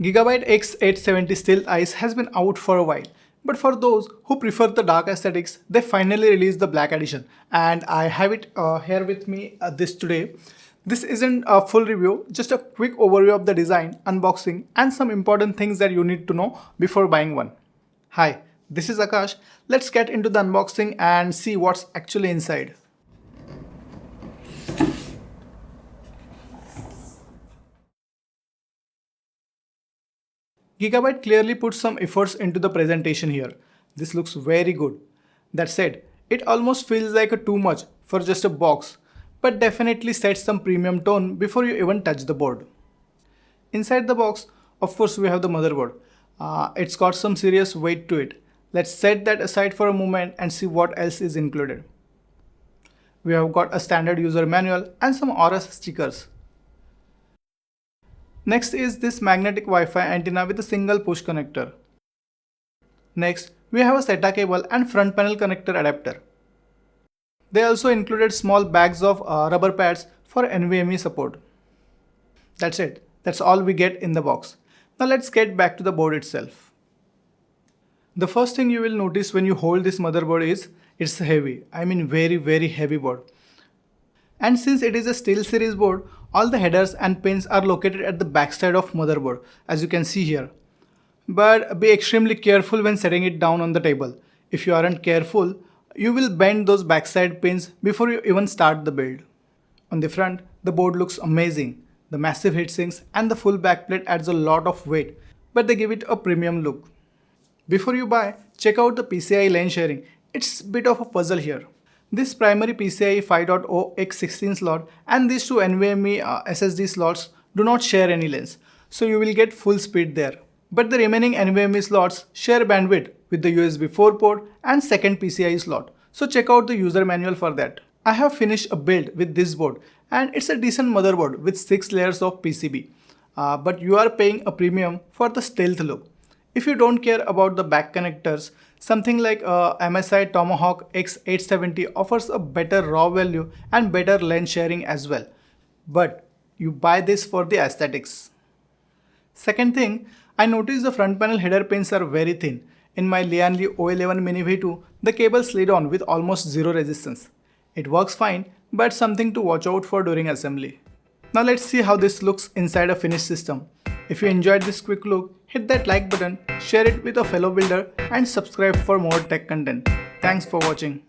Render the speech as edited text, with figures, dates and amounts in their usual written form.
Gigabyte X870 Stealth Ice has been out for a while, but for those who prefer the dark aesthetics, they finally released the black edition, and I have it here with me this today. This isn't a full review, just a quick overview of the design, unboxing, and some important things that you need to know before buying one. Hi, this is Akash. Let's get into the unboxing and see what's actually inside. Gigabyte clearly put some efforts into the presentation here. This looks very good. That said, it almost feels like a too much for just a box, but definitely sets some premium tone before you even touch the board. Inside the box, of course, we have the motherboard. It's got some serious weight to it. Let's set that aside for a moment and see what else is included. We have got a standard user manual and some AORUS stickers. Next is this magnetic Wi-Fi antenna with a single push connector. Next, we have a SATA cable and front panel connector adapter. They also included small bags of rubber pads for NVMe support. That's it. That's all we get in the box. Now let's get back to the board itself. The first thing you will notice when you hold this motherboard is it's heavy. I mean very heavy board. And since it is a SteelSeries board, all the headers and pins are located at the backside of motherboard, as you can see here. But be extremely careful when setting it down on the table. If you aren't careful, you will bend those backside pins before you even start the build. On the front, the board looks amazing. The massive heatsinks and the full backplate adds a lot of weight, but they give it a premium look. Before you buy, check out the PCIe lane sharing. It's a bit of a puzzle here. This primary PCIe 5.0 X16 slot and these two NVMe SSD slots do not share any lanes, so you will get full speed there. But the remaining NVMe slots share bandwidth with the USB 4 port and second PCIe slot, so check out the user manual for that. I have finished a build with this board and it's a decent motherboard with 6 layers of PCB, but you are paying a premium for the stealth look. If you don't care about the back connectors, something like MSI Tomahawk X870 offers a better raw value and better lane sharing as well. But you buy this for the aesthetics. Second thing, I noticed the front panel header pins are very thin. In my Lian O11 Mini V2, the cable slid on with almost zero resistance. It works fine, but something to watch out for during assembly. Now let's see how this looks inside a finished system. If you enjoyed this quick look, hit that like button, share it with a fellow builder and subscribe for more tech content. Thanks for watching.